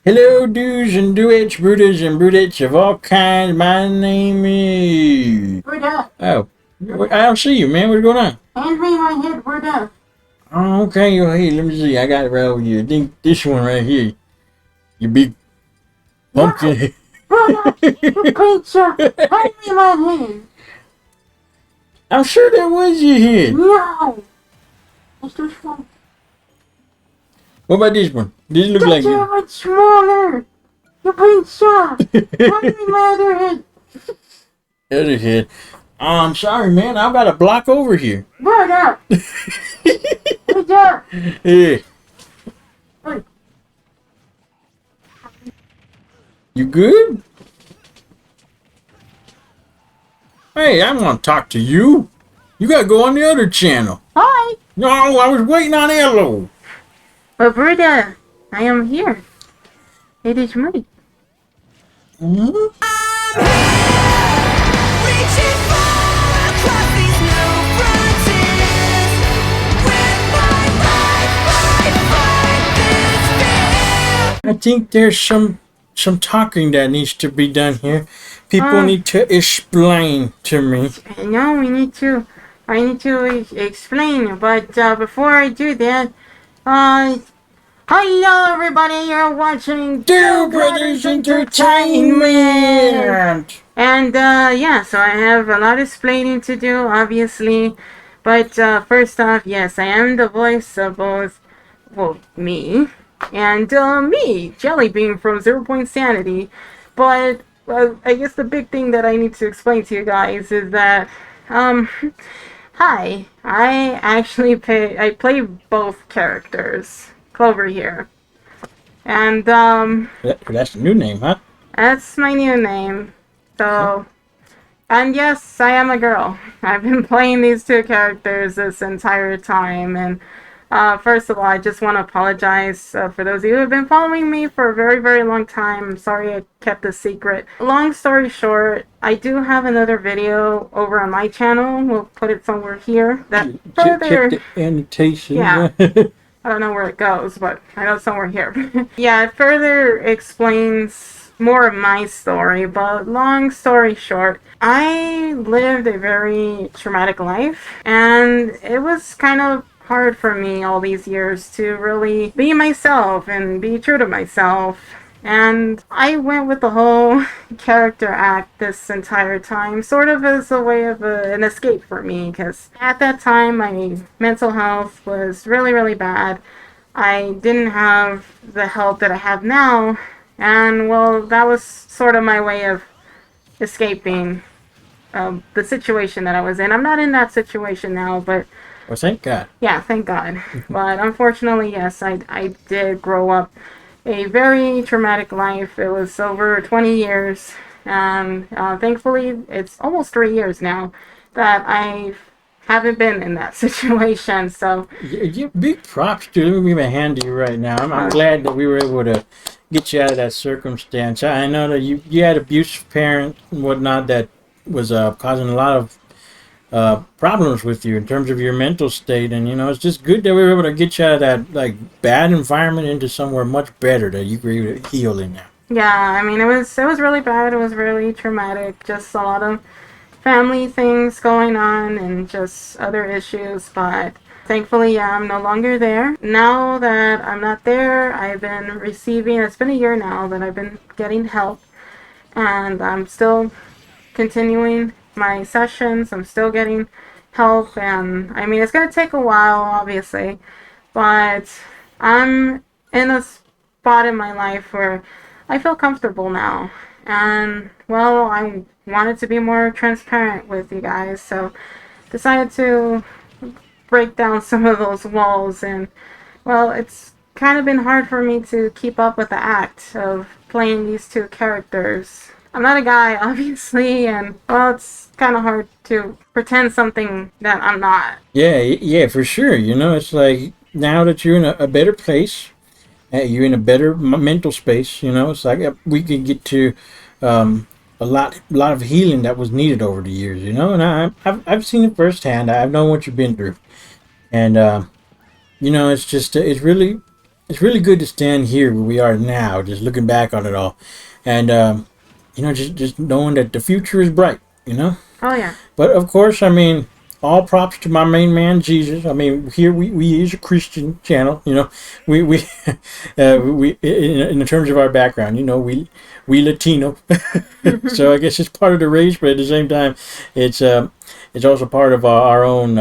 Hello, dudes and duets, brutas and brudettes of all kinds. My name is. We're done. Oh, I don't see you, man. What's going on? Hand me my head. We're done. Oh, okay. Well, hey, let me see. I got it right over here. I think this one right here. You big pumpkin. Brother, you pizza. Hand me my head. I'm sure that was your head. No. It's too small. What about this one? This look like That's so much smaller. You pizza. Hand me my other head. the other head. Oh, I'm sorry, man. I've got a block over here. Brother. Pizza. Yeah. Hey. You good? Hey, I want to talk to you. You got to go on the other channel. Hi. No, I was waiting on hello. But brother, I am here. It is me. Mhm. Reaching far across these new frontiers, with my life, I fight this fear. I think there's some talking that needs to be done here. People need to explain to me. No, I need to explain, but before I do that, hello everybody, you're watching Two Brothers Entertainment! And yeah, so I have a lot of explaining to do, obviously, but first off, yes, I am the voice of both, well, me, and me, Jellybean from Zero Point Sanity, but I guess the big thing that I need to explain to you guys is that, hi, I play both characters, Clover here, and That's the new name, huh? that's my new name, so, and yes, I am a girl. I've been playing these two characters this entire time, and first of all, I just want to apologize for those of you who have been following me for a very, very long time. I'm sorry I kept this secret. Long story short, I do have another video over on my channel. We'll put it somewhere here. That further, Check the annotation. Yeah. I don't know where it goes, but I know it's somewhere here. Yeah, it further explains more of my story, but long story short, I lived a very traumatic life, and it was kind of hard for me all these years to really be myself and be true to myself. And I went with the whole character act this entire time, sort of as a way of an escape for me, because at that time my mental health was really, really bad. I didn't have the help that I have now, and well, that was sort of my way of escaping the situation that I was in. I'm not in that situation now, but Well, thank God. yeah, thank God. But unfortunately, yes, I did grow up a very traumatic life. It was over 20 years, and thankfully, it's almost 3 years now that I haven't been in that situation. So, Big props to you. Let me give a hand to you right now. I'm glad that we were able to get you out of that circumstance. I know that you had abusive parents and whatnot that was causing a lot of problems with you in terms of your mental state, and it's just good that we were able to get you out of that like bad environment into somewhere much better that you were able to heal in now. yeah, I mean, it was really bad. It was really traumatic. Just a lot of family things going on and just other issues, but thankfully, yeah, I'm no longer there. Now that I'm not there, I've been receiving, it's been a year now that I've been getting help, and I'm still continuing my sessions. I'm still getting help, and I mean, it's going to take a while, obviously, but I'm in a spot in my life where I feel comfortable now. And well, I wanted to be more transparent with you guys, so decided to break down some of those walls. And well, it's kind of been hard for me to keep up with the act of playing these two characters. I'm not a guy, obviously, and well, it's kind of hard to pretend something that I'm not. Yeah, for sure. It's like now that you're in a better place, you're in a better mental space. It's like we could get to a lot of healing that was needed over the years. And I've seen it firsthand. I've known what you've been through, and it's just it's really it's really good to stand here where we are now, just looking back on it all, and just knowing that the future is bright. Oh yeah. But of course, I mean, all props to my main man Jesus. I mean, here we use a Christian channel. We we in terms of our background, we Latino, so I guess it's part of the race, but at the same time, it's it's also part of our own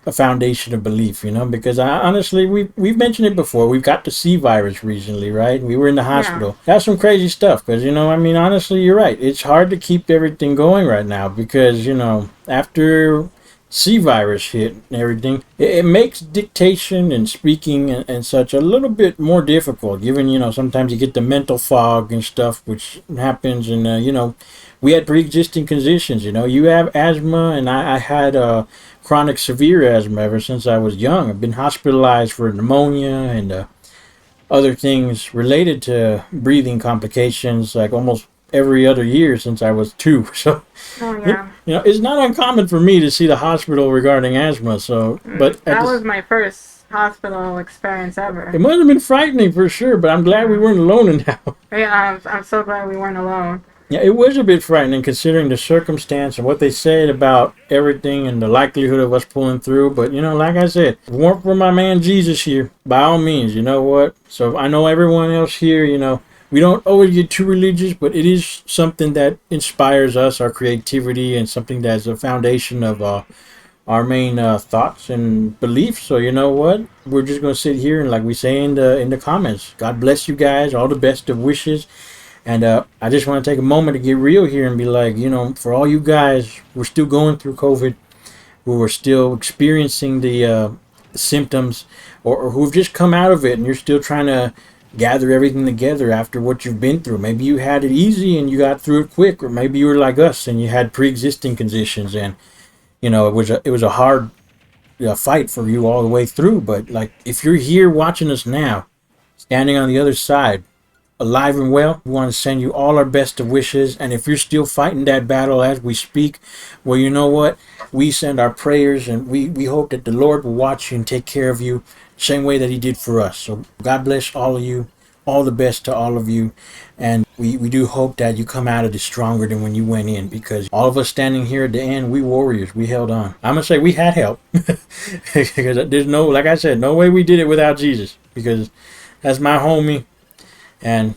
a foundation of belief, because honestly, we've mentioned it before. We've got the C virus recently, right? We were in the Yeah. hospital. That's some crazy stuff, because I mean, honestly, you're right. It's hard to keep everything going right now because after C virus hit and everything, it makes dictation and speaking and such a little bit more difficult. Given sometimes you get the mental fog and stuff, which happens, and we had pre-existing conditions. You have asthma, and I had chronic severe asthma ever since I was young. I've been hospitalized for pneumonia and other things related to breathing complications like almost every other year since I was 2. So, Oh yeah. it's not uncommon for me to see the hospital regarding asthma. So, but That was my first hospital experience ever. it must have been frightening for sure, but I'm glad we weren't alone in that one. Yeah, I'm so glad we weren't alone. Yeah, it was a bit frightening considering the circumstance and what they said about everything and the likelihood of us pulling through. But, like I said, if it weren't for my man Jesus here, by all means, you know what? So I know everyone else here, we don't always get too religious, but it is something that inspires us, our creativity, and something that's a foundation of our main thoughts and beliefs. So you know what? We're just going to sit here and, like we say in the comments, God bless you guys, all the best of wishes. And I just want to take a moment to get real here and be like, for all you guys, we're still going through COVID, who are still experiencing the symptoms, or who've just come out of it, and you're still trying to gather everything together after what you've been through. Maybe you had it easy and you got through it quick, or maybe you were like us and you had pre-existing conditions, and it was a hard fight for you all the way through. But like, if you're here watching us now, standing on the other side, alive and well, we want to send you all our best of wishes. And if you're still fighting that battle as we speak, well, you know what? We send our prayers, and we hope that the Lord will watch you and take care of you same way that he did for us. So God bless all of you. All the best to all of you. And we do hope that you come out of this stronger than when you went in, because all of us standing here at the end, we warriors, we held on. I'm going to say we had help. Because there's like I said, no way we did it without Jesus, because that's my homie. And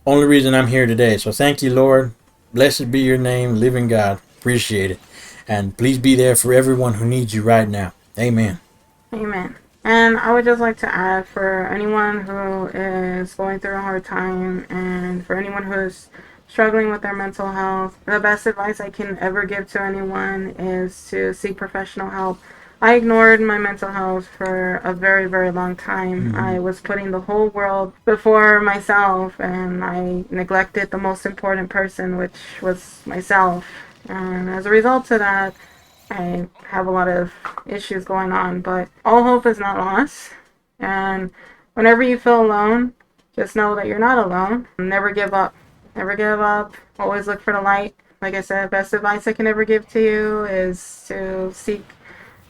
only reason I'm here today. So thank you, Lord. Blessed be your name, living God. Appreciate it. And please be there for everyone who needs you right now. Amen. Amen. And I would just like to add, for anyone who is going through a hard time and for anyone who's struggling with their mental health, the best advice I can ever give to anyone is to seek professional help. I ignored my mental health for a very, very long time. Mhm. I was putting the whole world before myself, and I neglected the most important person, which was myself. And as a result of that, I have a lot of issues going on, but all hope is not lost. And whenever you feel alone, just know that you're not alone. Never give up. Never give up. Always look for the light. Like I said, best advice I can ever give to you is to seek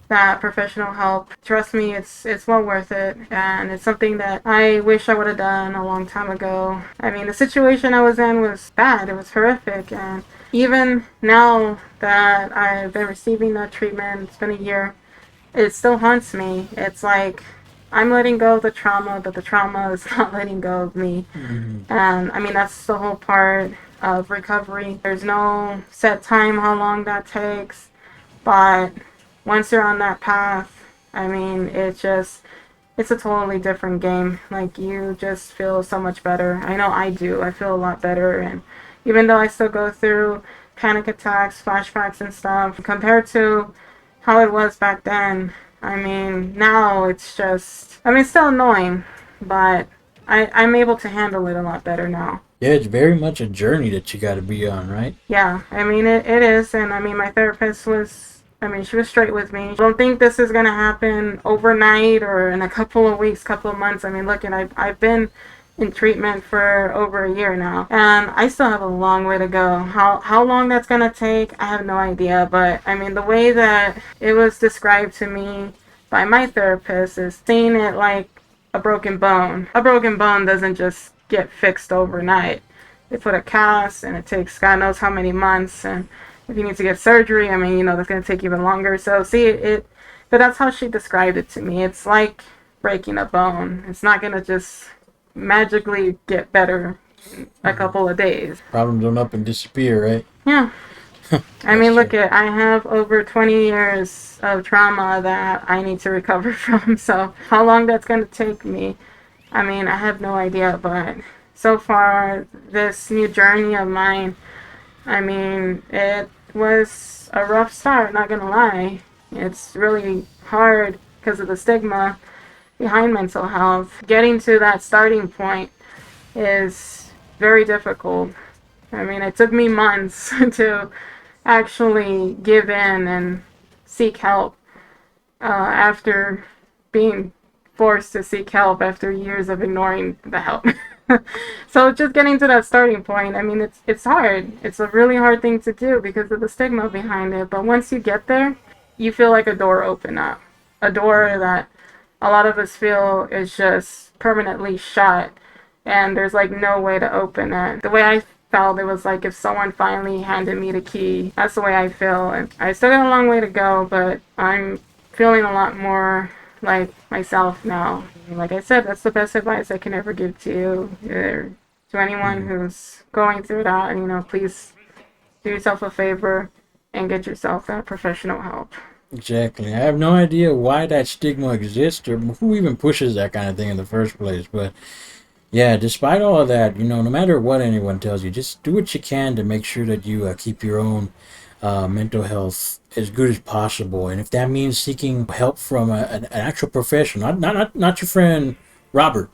that professional help. Trust me, it's well worth it, and it's something that I wish I would have done a long time ago. I mean, the situation I was in was bad. It was horrific, and even now that I've been receiving that treatment, it's been a year, it still haunts me. It's like I'm letting go of the trauma, but the trauma is not letting go of me. Mhm. And I mean, that's the whole part of recovery. There's no set time how long that takes, but once you're on that path, I mean, it's a totally different game. Like, you just feel so much better. I know I do. I feel a lot better. And even though I still go through panic attacks, flashbacks, and stuff, compared to how it was back then, I mean, now it's just, I mean, it's still annoying, but I'm able to handle it a lot better now. Yeah, it's very much a journey that you got to be on, right? Yeah, I mean, it is. And I mean, my therapist was, I mean, she was straight with me. I don't think this is going to happen overnight or in a couple of weeks, couple of months. I mean, look, and I've been in treatment for over a year now, and I still have a long way to go. How long that's going to take, I have no idea. But I mean, the way that it was described to me by my therapist is seeing it like a broken bone. A broken bone doesn't just get fixed overnight. They put a cast and it takes God knows how many months, and if you need to get surgery, I mean, that's going to take even longer. So see it, but that's how she described it to me. It's like breaking a bone. It's not going to just magically get better in a couple of days. Problems don't up and disappear, right? Yeah. I mean, look true. I have over 20 years of trauma that I need to recover from. So how long that's going to take me, I mean, I have no idea. But so far, this new journey of mine, I mean, it was a rough start, not going to lie. It's really hard because of the stigma behind mental health. Getting to that starting point is very difficult. I mean, it took me months to actually give in and seek help after being forced to seek help after years of ignoring the help. So just getting to that starting point, I mean, it's hard. It's a really hard thing to do because of the stigma behind it. But once you get there, you feel like a door open up. A door that a lot of us feel is just permanently shut and there's like no way to open it. The way I felt, it was like if someone finally handed me the key. That's the way I feel. And I still got a long way to go, but I'm feeling a lot more like myself now. Like I said, that's the best advice I can ever give to you, or to anyone who's going through that. And, please do yourself a favor and get yourself that professional help. Exactly. I have no idea why that stigma exists or who even pushes that kind of thing in the first place. But yeah, despite all of that, no matter what anyone tells you, just do what you can to make sure that you keep your own mental health as good as possible. And if that means seeking help from an actual professional, not your friend Robert,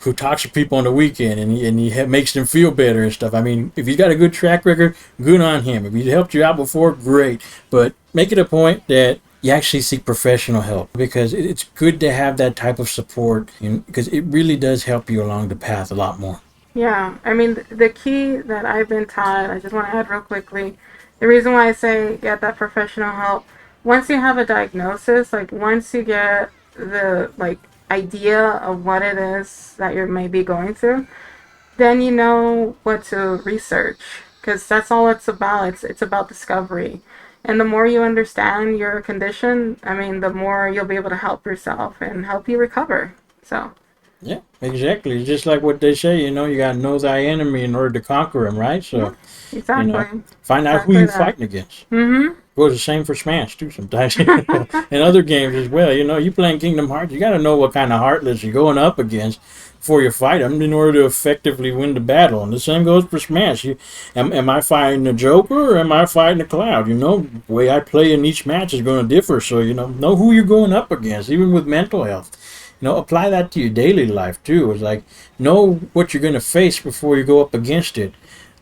who talks to people on the weekend and he makes them feel better and stuff. I mean, if he's got a good track record, good on him. If he's helped you out before, great. But make it a point that you actually seek professional help, because it's good to have that type of support, because it really does help you along the path a lot more. Yeah, I mean, the key that I've been taught, I just want to add real quickly, the reason why I say get that professional help, once you have a diagnosis, like once you get the idea of what it is that you're maybe going through, then you know what to research, because that's all it's about. It's about discovery. And the more you understand your condition, I mean, the more you'll be able to help yourself and help you recover. So, Yeah, exactly. It's just like what they say, you got to know thy enemy in order to conquer him, right? So, yeah, exactly. find out who Exactly you're that. fighting against. Mm-hmm. Goes the same for Smash too sometimes, and other games as well. You playing Kingdom Hearts, you got to know what kind of Heartless you're going up against before you fight them in order to effectively win the battle. And the same goes for Smash. Am I fighting the Joker or am I fighting the Cloud? The way I play in each match is going to differ. So know who you're going up against, even with mental health. Apply that to your daily life too. It's like know what you're going to face before you go up against it.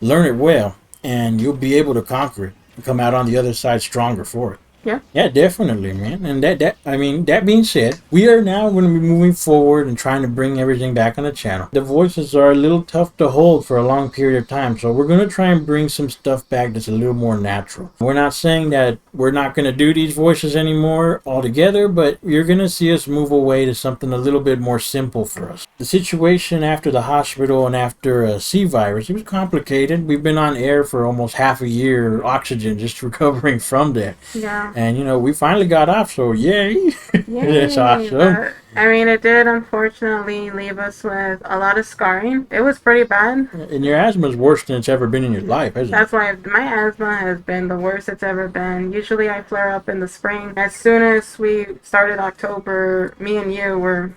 Learn it well, and you'll be able to conquer it and come out on the other side stronger for it. Yeah. Yeah, definitely, man. And that being said, we are now going to be moving forward and trying to bring everything back on the channel. The voices are a little tough to hold for a long period of time, so we're going to try and bring some stuff back that's a little more natural. We're not saying that we're not going to do these voices anymore altogether, but you're going to see us move away to something a little bit more simple for us. The situation after the hospital and after C virus, it was complicated. We've been on air for almost half a year, oxygen, just recovering from that. Yeah. And we finally got off, so yay! That's Yay. awesome. But, I mean, it did unfortunately leave us with a lot of scarring. It was pretty bad. And your asthma is worse than it's ever been in your life, isn't it? That's why my asthma has been the worst it's ever been. Usually I flare up in the spring. As soon as we started October, me and you were,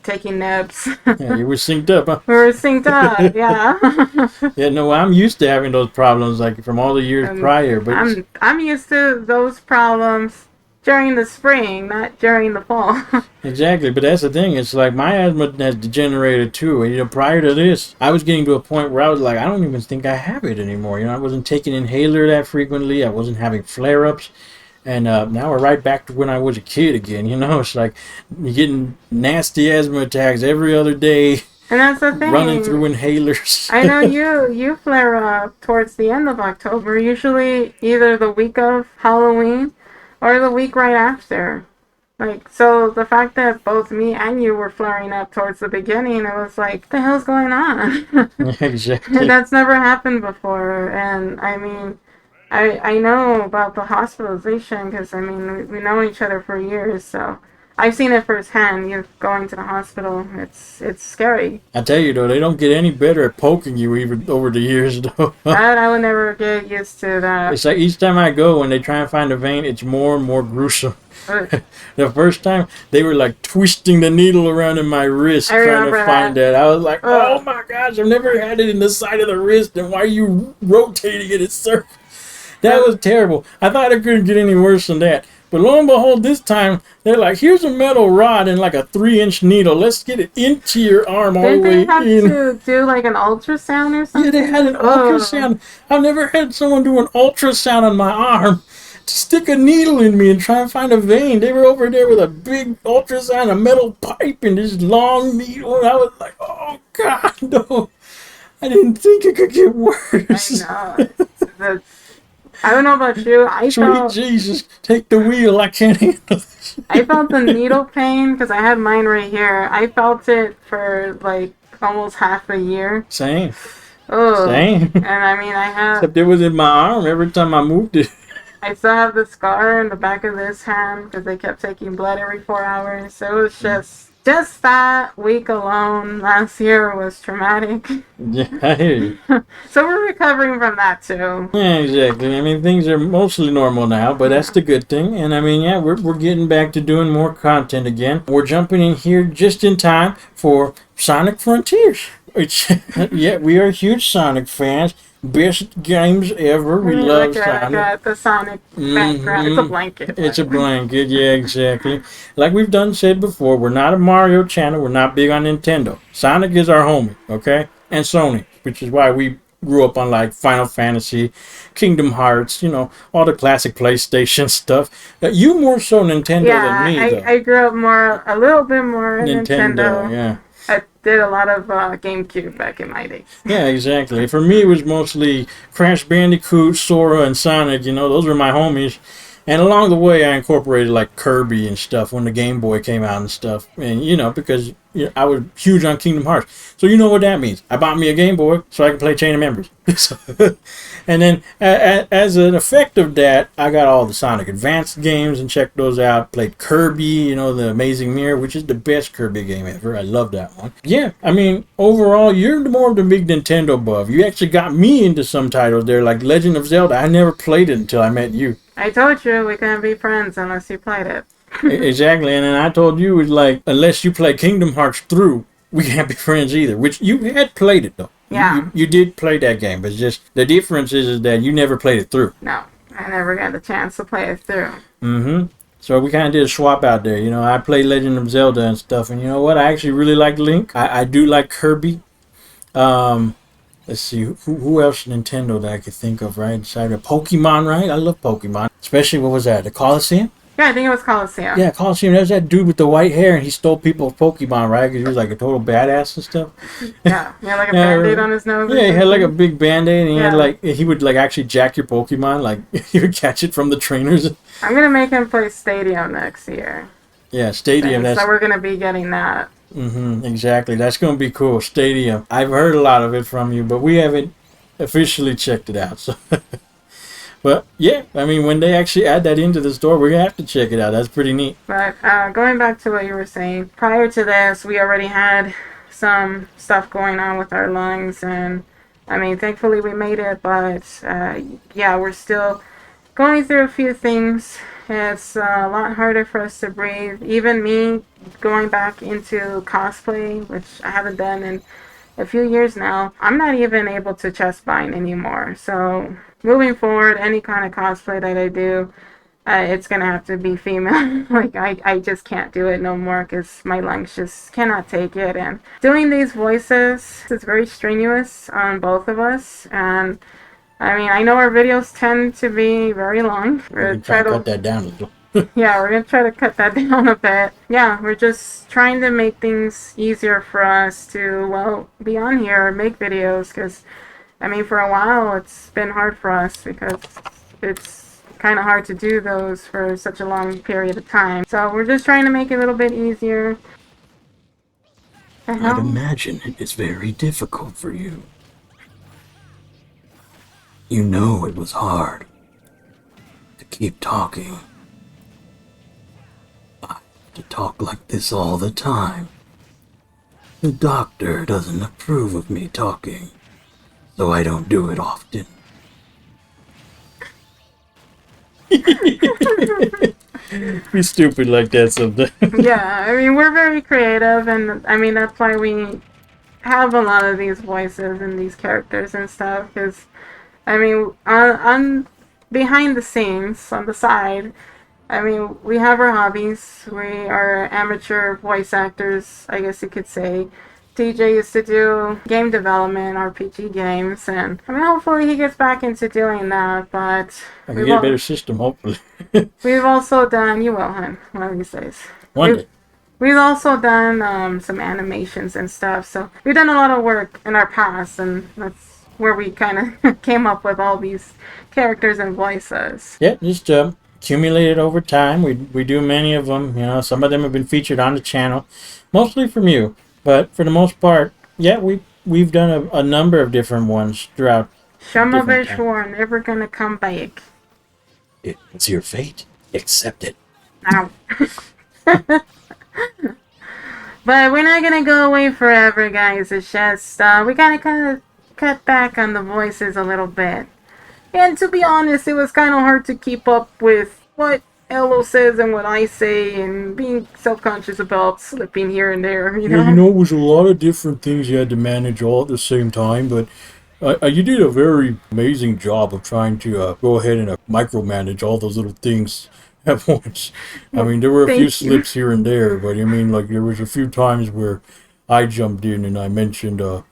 taking nibs. Yeah, you were synced up, huh? We were synced up, yeah. Yeah, no, I'm used to having those problems like from all the years prior, but I'm used to those problems during the spring, not during the fall. exactly. But that's the thing. It's like my asthma has degenerated too. And prior to this, I was getting to a point where I was like, I don't even think I have it anymore. I wasn't taking inhaler that frequently. I wasn't having flare-ups. And now we're right back to when I was a kid again. It's like you're getting nasty asthma attacks every other day. And that's the thing. Running through inhalers. I know you flare up towards the end of October, usually either the week of Halloween or the week right after. Like, so the fact that both me and you were flaring up towards the beginning, it was like, what the hell's going on? Exactly. That's never happened before. And I mean, I know about the hospitalization because, I mean, we know each other for years, so I've seen it firsthand. You going to the hospital, it's scary. I tell you though, they don't get any better at poking you even over the years though. That I would never get used to that. It's like each time I go, when they try and find a vein, it's more and more gruesome. Ugh. The first time, they were like twisting the needle around in my wrist I trying to remember find that. I was like, oh Ugh. my gosh, I've never had it in the side of the wrist, and why are you rotating it in circles? That was terrible. I thought it couldn't get any worse than that. But lo and behold, this time, they're like, here's a metal rod and like a 3-inch needle. Let's get it into your arm all the Didn't way they have in. to do like an ultrasound or Yeah, something? they had an ultrasound. I've never had someone do an ultrasound on my arm to stick a needle in me and try and find a vein. They were over there with a big ultrasound, a metal pipe, and this long needle. And I was like, oh, God, no. I didn't think it could get worse. I know. I don't know about you. Sweet Jesus, take the wheel. I can't handle this. I felt the needle pain because I had mine right here. I felt it for like almost half a year. Same. Oh, Same. and I mean, Except it was in my arm every time I moved it. I still have the scar in the back of this hand because they kept taking blood every 4 hours. So it was just that week alone last year was traumatic. Yeah, I hear you. So we're recovering from that too. Yeah, exactly. I mean, things are mostly normal now, but that's the good thing. And I mean, yeah, we're getting back to doing more content again. We're jumping in here just in time for Sonic Frontiers. Which, yeah, we are huge Sonic fans. Best games ever. We love Sonic. The Sonic background. It's a blanket. It's a blanket, yeah, exactly. Like we've done said before, we're not a Mario channel. We're not big on Nintendo. Sonic is our homie, okay? And Sony, which is why we grew up on like Final Fantasy, Kingdom Hearts, all the classic PlayStation stuff. You more so Nintendo than me, though. I grew up a little bit more Nintendo, yeah. I did a lot of GameCube back in my days. Yeah, exactly. For me, it was mostly Crash Bandicoot, Sora, and Sonic. Those were my homies. And along the way, I incorporated like Kirby and stuff when the Game Boy came out and stuff. And, because I was huge on Kingdom Hearts. So you know what that means. I bought me a Game Boy so I can play Chain of Memories. And then as an effect of that, I got all the Sonic Advanced games and checked those out. Played Kirby, the Amazing Mirror, which is the best Kirby game ever. I love that one. Yeah, I mean, overall, you're more of the big Nintendo buff. You actually got me into some titles there, like Legend of Zelda. I never played it until I met you. I told you we couldn't be friends unless you played it. Exactly, and then I told you, it's like, unless you play Kingdom Hearts through, we can't be friends either. Which you had played it, though. Yeah. You did play that game, but just the difference is that you never played it through. No, I never got the chance to play it through. Mm-hmm. So we kind of did a swap out there. I played Legend of Zelda and stuff, and you know what? I actually really like Link. I do like Kirby. Let's see, who else Nintendo that I could think of, right? Pokemon, right? I love Pokemon. Especially, what was that? The Coliseum? Yeah, I think it was Coliseum. Yeah, Coliseum. There's that dude with the white hair, and he stole people's Pokemon, right? Because he was like a total badass and stuff. Yeah, he had like a Band-Aid on his nose. Yeah, he had like a big Band-Aid, and he would like actually jack your Pokemon, like he would catch it from the trainers. I'm gonna make him play Stadium next year. Yeah, Stadium. So we're gonna be getting that. Mm-hmm, exactly. That's gonna be cool. Stadium. I've heard a lot of it from you, but we haven't officially checked it out. So, but yeah, I mean, when they actually add that into the store, we're gonna have to check it out. That's pretty neat. But going back to what you were saying, prior to this, we already had some stuff going on with our lungs, and I mean, thankfully we made it. But yeah, we're still going through a few things. It's a lot harder for us to breathe. Even me going back into cosplay, which I haven't done in a few years now, I'm not even able to chest bind anymore. So moving forward, any kind of cosplay that I do, it's gonna have to be female. Like I just can't do it no more because my lungs just cannot take it. And doing these voices is very strenuous on both of us. And I mean, I know our videos tend to be very long. We're gonna try to cut that down a little. Yeah, we're going to try to cut that down a bit. Yeah, we're just trying to make things easier for us to, well, be on here and make videos. Because, I mean, for a while, it's been hard for us because it's kind of hard to do those for such a long period of time. So we're just trying to make it a little bit easier. The I'd hell? imagine it is very difficult for you. You know it was hard to keep talking. I have to talk like this all the time. The doctor doesn't approve of me talking, so I don't do it often. Be stupid like that sometimes. Yeah, I mean, we're very creative, and I mean, that's why we have a lot of these voices and these characters and stuff, because, I mean, on behind the scenes, on the side, I mean, we have our hobbies. We are amateur voice actors, I guess you could say. TJ used to do game development, RPG games, and I mean, hopefully he gets back into doing that, but I can get a better system, hopefully. we've also done, you will, hon, one of these days. One day. We've also done some animations and stuff, so we've done a lot of work in our past, and that's where we kind of came up with all these characters and voices. Yeah, just accumulated over time. We do many of them. You know, some of them have been featured on the channel, mostly from you. But for the most part, yeah, we've done a number of different ones throughout. Some of different us time. were never gonna come back. It's your fate. Accept it. Ow. But we're not gonna go away forever, guys. It's just we gotta kind of cut back on the voices a little bit. And to be honest, it was kind of hard to keep up with what Elo says and what I say, and being self-conscious about slipping here and there. You know. Yeah, you know, it was a lot of different things you had to manage all at the same time, but you did a very amazing job of trying to go ahead and micromanage all those little things at once. I mean, there were a few Thank you. slips here and there, but I mean, like, there was a few times where I jumped in and I mentioned a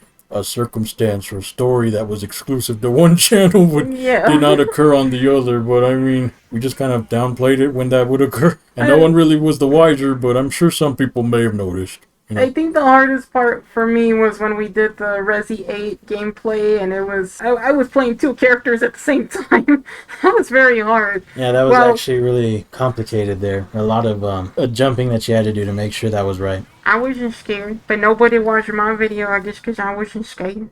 circumstance or a story that was exclusive to one channel but Yeah. did not occur on the other. But I mean, we just kind of downplayed it when that would occur, and no one really was the wiser. But I'm sure some people may have noticed. You know? I think the hardest part for me was when we did the Resi 8 gameplay, and it was I was playing two characters at the same time. That was very hard. Yeah, that was Well- actually really complicated there. A lot of jumping that you had to do to make sure that was right. I wasn't scared, but nobody watched my video, I guess, because I wasn't scared.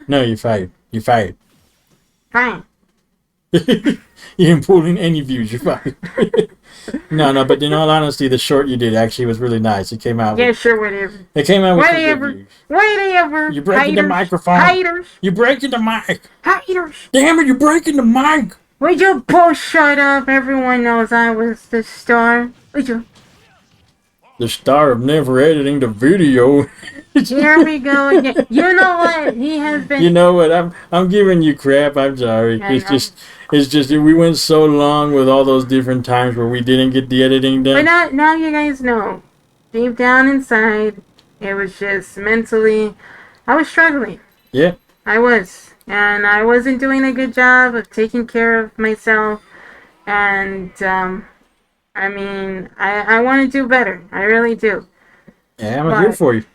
No, you fired. You fired. Fine. You didn't pull in any views. You're fired. No, but in all honesty, the short you did actually was really nice. It came out. Yeah, sure, whatever. It came out with some Whatever. good views. Whatever. You're breaking the Haters. microphone. Haters. You're breaking the mic. Haters. Damn it! You're breaking the mic. Would you both shut up? Everyone knows I was the star. Would you? The star of never editing the video. Here we go again. You know what? He has been. You know what? I'm giving you crap. I'm sorry. I It's know. just we went so long with all those different times where we didn't get the editing But done. now you guys know. Deep down inside, it was just mentally, I was struggling. Yeah. I was. And I wasn't doing a good job of taking care of myself. And, I mean, I want to do better. I really do. Yeah, I'm here But- for you.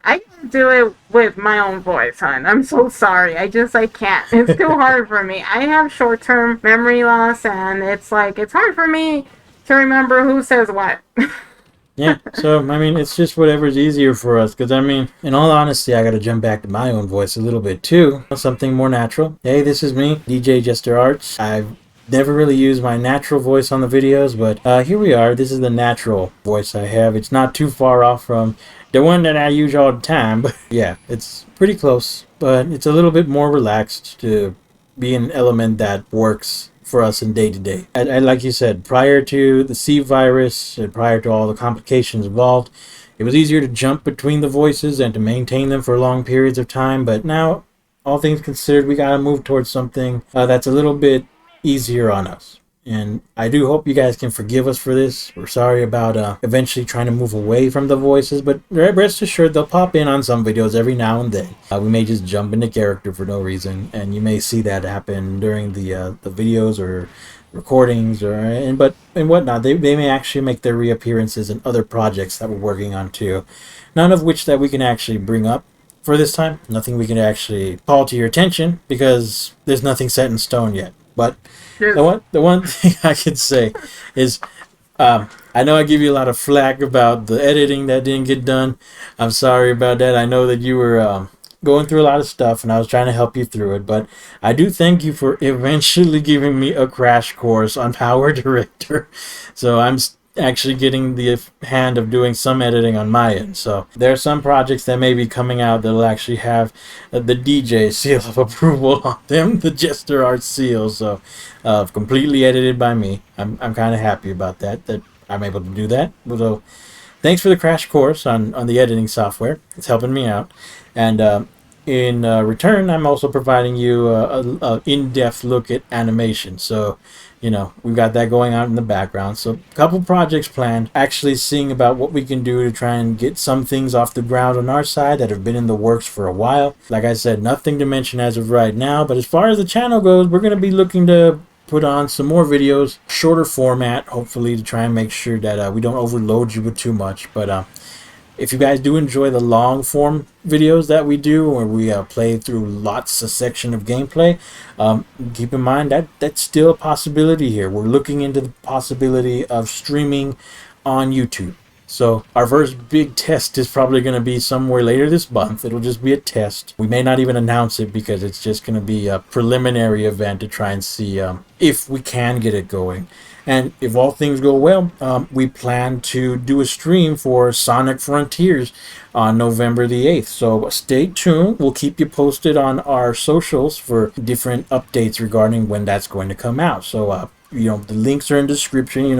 I can't do it with my own voice, hon. I'm so sorry. I can't. It's too hard for me. I have short-term memory loss, and it's hard for me to remember who says what. Yeah, so, I mean, it's just whatever's easier for us. Because, I mean, in all honesty, I got to jump back to my own voice a little bit, too. Something more natural. Hey, this is me, DJ Jester Arts. I've never really used my natural voice on the videos, but here we are. This is the natural voice I have. It's not too far off from the one that I use all the time. But, yeah, it's pretty close. But it's a little bit more relaxed to be an element that works for us in day to day. And like you said, prior to the C virus and prior to all the complications involved, it was easier to jump between the voices and to maintain them for long periods of time. But now, all things considered, we gotta move towards something that's a little bit easier on us. And I do hope you guys can forgive us for this. We're sorry about eventually trying to move away from the voices, but rest assured they'll pop in on some videos every now and then. We may just jump into character for no reason, and you may see that happen during the videos or recordings and whatnot. They may actually make their reappearances in other projects that we're working on too. None of which that we can actually bring up for this time. Nothing we can actually call to your attention because there's nothing set in stone yet. But the one thing I could say is I know I give you a lot of flack about the editing that didn't get done. I'm sorry about that. I know that you were going through a lot of stuff, and I was trying to help you through it. But I do thank you for eventually giving me a crash course on Power Director. So I'm actually getting the hand of doing some editing on my end. So there are some projects that may be coming out that'll actually have the DJ seal of approval on them, the Jester Art seal. So completely edited by me. I'm kind of happy about that I'm able to do that. So thanks for the crash course on the editing software. It's helping me out. And in return, I'm also providing you a in-depth look at animation. So, we've got that going on in the background. So a couple projects planned. Actually seeing about what we can do to try and get some things off the ground on our side that have been in the works for a while. Like I said, nothing to mention as of right now. But as far as the channel goes, we're going to be looking to put on some more videos, shorter format, hopefully, to try and make sure that we don't overload you with too much. But if you guys do enjoy the long form videos that we do, where we play through lots of section of gameplay, keep in mind that that's still a possibility here. We're looking into the possibility of streaming on YouTube. So our first big test is probably going to be somewhere later this month. It'll just be a test. We may not even announce it because it's just going to be a preliminary event to try and see if we can get it going. And if all things go well, we plan to do a stream for Sonic Frontiers on November the 8th. So stay tuned. We'll keep you posted on our socials for different updates regarding when that's going to come out. So, the links are in the description,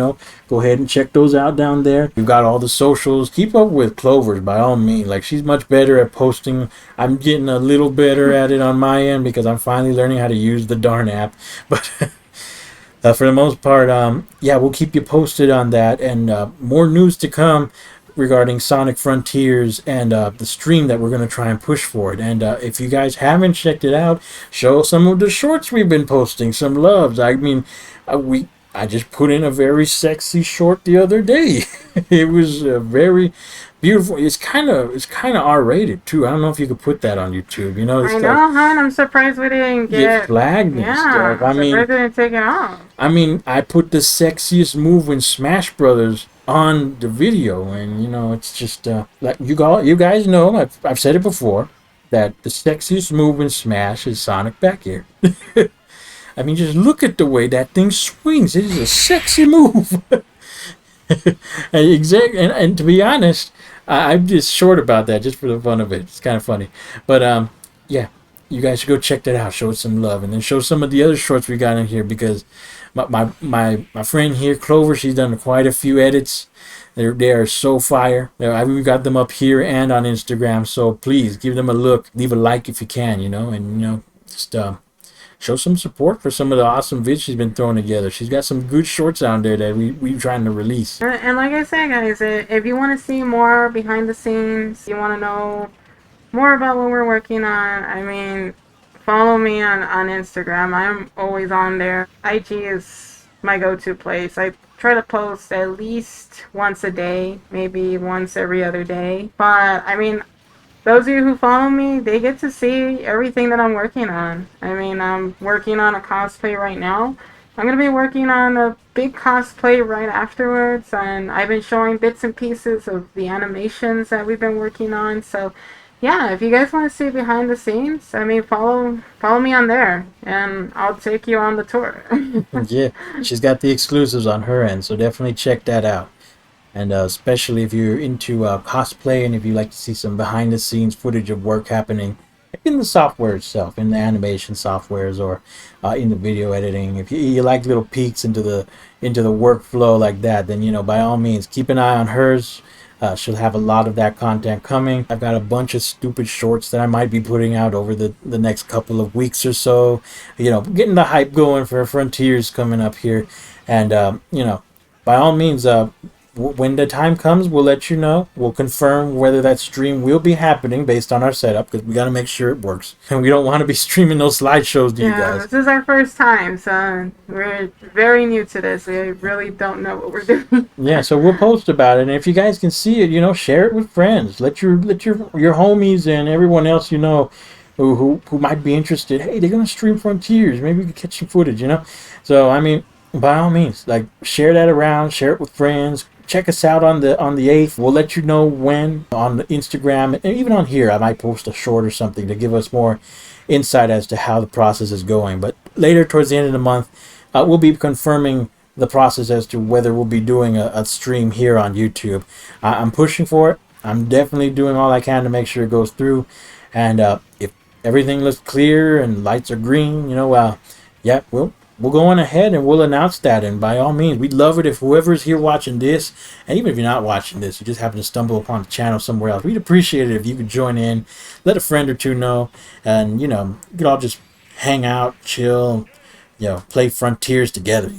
go ahead and check those out down there. We've got all the socials. Keep up with Clover by all means. Like, she's much better at posting. I'm getting a little better at it on my end because I'm finally learning how to use the darn app. But for the most part, we'll keep you posted on that, and more news to come regarding Sonic Frontiers and the stream that we're going to try and push for it. And if you guys haven't checked it out, show some of the shorts we've been posting some loves. I mean, I just put in a very sexy short the other day. It was very beautiful. It's kind of R-rated too. I don't know if you could put that on YouTube. I know, hon. I'm surprised we didn't get flagged and stuff. I'm surprised we didn't take it off. I mean, I put the sexiest move in Smash Brothers on the video, and it's just like you guys know. I've said it before that the sexiest move in Smash is Sonic back here. I mean, just look at the way that thing swings. It is a sexy move. And to be honest, I'm just short about that just for the fun of it. It's kind of funny. But you guys should go check that out. Show it some love, and then show some of the other shorts we got in here because my friend here, Clover, she's done quite a few edits. They are so fire. We've got them up here and on Instagram. So please give them a look. Leave a like if you can. And just show some support for some of the awesome vids she's been throwing together. She's got some good shorts out there that we're trying to release. And like I said, guys, if you want to see more behind the scenes, you want to know more about what we're working on, I mean, follow me on Instagram. I'm always on there. IG is my go-to place. I try to post at least once a day, maybe once every other day. But, I mean, those of you who follow me, they get to see everything that I'm working on. I mean, I'm working on a cosplay right now. I'm going to be working on a big cosplay right afterwards, and I've been showing bits and pieces of the animations that we've been working on. So, yeah, if you guys want to see behind the scenes, I mean, follow me on there, and I'll take you on the tour. Yeah, she's got the exclusives on her end, so definitely check that out. And especially if you're into cosplay and if you like to see some behind the scenes footage of work happening in the software itself, in the animation softwares or in the video editing, if you like little peeks into the workflow like that, then by all means keep an eye on hers. She'll have a lot of that content coming. I've got a bunch of stupid shorts that I might be putting out over the next couple of weeks or so, getting the hype going for Frontiers coming up here. And by all means, when the time comes, we'll let you know. We'll confirm whether that stream will be happening based on our setup, because we got to make sure it works. And we don't want to be streaming those slideshows to you Yeah, guys. this is our first time, so we're very new to this. We really don't know what we're doing. Yeah, so we'll post about it, and if you guys can see it, share it with friends. Let your homies and everyone else who might be interested. Hey, they're gonna stream Frontiers. Maybe we can catch some footage. So I mean, by all means, like, share that around, share it with friends. Check us out on the 8th. We'll let you know when on the Instagram, and even on here I might post a short or something to give us more insight as to how the process is going. But later, towards the end of the month, we'll be confirming the process as to whether we'll be doing a stream here on YouTube. I'm pushing for it. I'm definitely doing all I can to make sure it goes through. And if everything looks clear and lights are green, yeah, we'll go on ahead and we'll announce that. And by all means, we'd love it if whoever's here watching this, and even if you're not watching this, you just happen to stumble upon the channel somewhere else, we'd appreciate it if you could join in, let a friend or two know, and you could all just hang out, chill, play Frontiers together,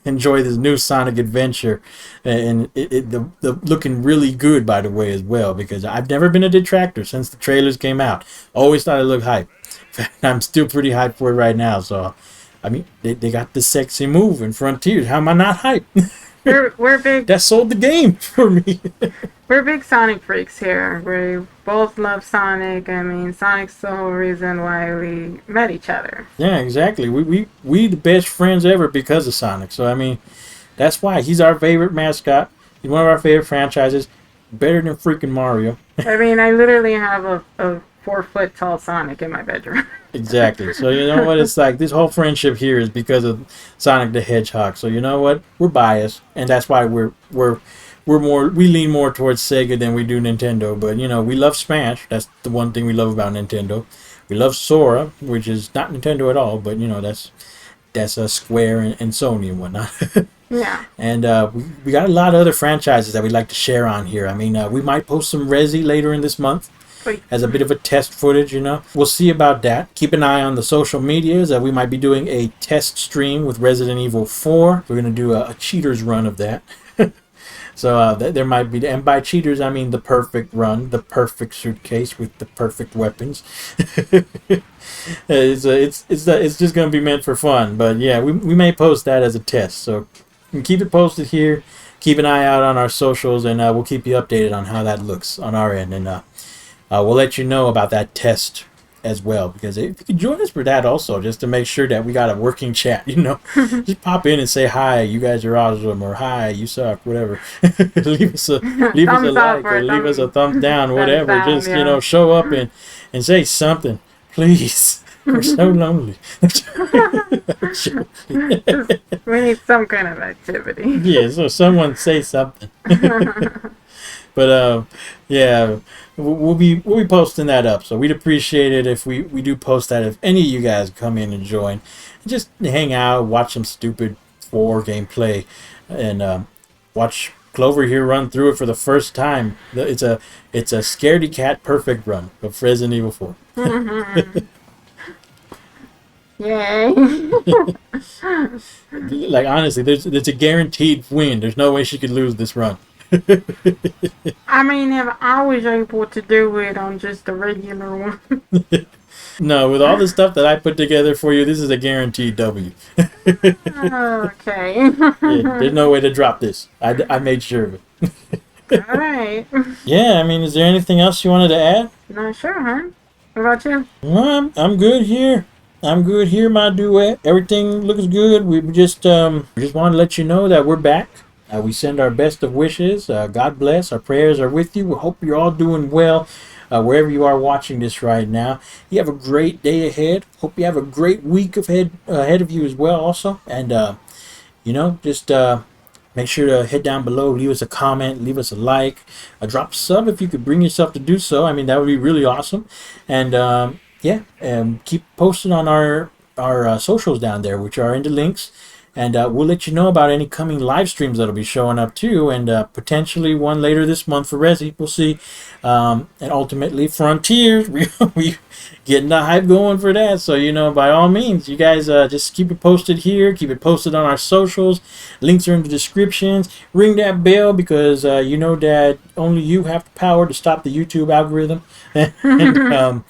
enjoy this new Sonic adventure. And the looking really good, by the way, as well, because I've never been a detractor since the trailers came out. Always thought it looked hype. I'm still pretty hyped for it right now. So I mean, they got the sexy move in Frontiers. How am I not hyped? We're big. That sold the game for me. We're big Sonic freaks here. We both love Sonic. I mean, Sonic's the whole reason why we met each other. Yeah, exactly. We the best friends ever because of Sonic. So I mean, that's why he's our favorite mascot. He's one of our favorite franchises. Better than freaking Mario. I mean, I literally have a 4-foot tall Sonic in my bedroom. Exactly. So you know what? It's like this whole friendship here is because of Sonic the Hedgehog. So you know what? We're biased, and that's why we lean more towards Sega than we do Nintendo. But we love Smash. That's the one thing we love about Nintendo. We love Sora, which is not Nintendo at all, but that's a Square and Sony and whatnot. Yeah. And we got a lot of other franchises that we'd like to share on here. I mean, we might post some Resi later in this month as a bit of a test footage. We'll see about that. Keep an eye on the social medias. We might be doing a test stream with Resident Evil 4. We're going to do a cheaters run of that. So there might be, and by cheaters I mean the perfect run, the perfect suitcase with the perfect weapons. It's just going to be meant for fun. But yeah, we may post that as a test. So keep it posted here. Keep an eye out on our socials, and we'll keep you updated on how that looks on our end. And we'll let you know about that test as well, because if you can join us for that also, just to make sure that we got a working chat, just pop in and say hi, you guys are awesome, or hi, you suck, whatever. leave us a like, or leave us a thumbs down, whatever. Down, just yeah. show up and say something, please. We're so lonely. We need some kind of activity. Yeah, so someone say something. But yeah, we'll be posting that up. So we'd appreciate it if we do post that. If any of you guys come in and join, and just hang out, watch some stupid 4 gameplay, and watch Clover here run through it for the first time. It's a scaredy cat perfect run of Resident Evil 4. Yay. Like, honestly, there's a guaranteed win. There's no way she could lose this run. I mean, if I was able to do it on just a regular one. No, with all the stuff that I put together for you, this is a guaranteed W. Okay. Yeah, there's no way to drop this. I made sure of it. Alright. Yeah, I mean, is there anything else you wanted to add? Not sure, huh? What about you? Well, I'm good here. I'm good here, my duet. Everything looks good. We just want to let you know that we're back. We send our best of wishes. God bless. Our prayers are with you. We hope you're all doing well wherever you are watching this right now. You have a great day ahead. Hope you have a great week ahead of you as well also. And, just make sure to head down below, leave us a comment, leave us a like, drop a sub if you could bring yourself to do so. I mean, that would be really awesome. And, yeah, keep posting on our socials down there, which are in the links. And we'll let you know about any coming live streams that'll be showing up too, and potentially one later this month for Resi. We'll see. And ultimately, Frontiers. We getting the hype going for that. So, by all means, you guys just keep it posted here. Keep it posted on our socials. Links are in the descriptions. Ring that bell because you know that only you have the power to stop the YouTube algorithm. And,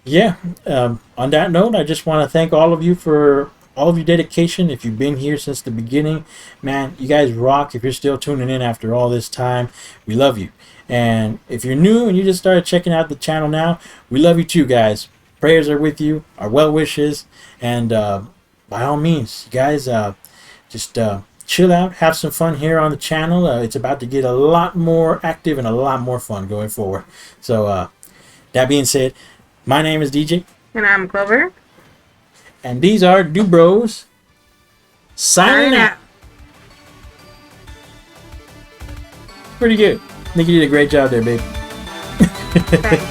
yeah. On that note, I just want to thank all of you for all of your dedication. If you've been here since the beginning, man, you guys rock. If you're still tuning in after all this time, we love you. And if you're new and you just started checking out the channel now, we love you too, guys. Prayers are with you, our well wishes, and by all means, you guys, just chill out, have some fun here on the channel. It's about to get a lot more active and a lot more fun going forward. So that being said, my name is DJ. And I'm Clover. And these are Dubros signing out. Pretty good. I think you did a great job there, babe. Thanks,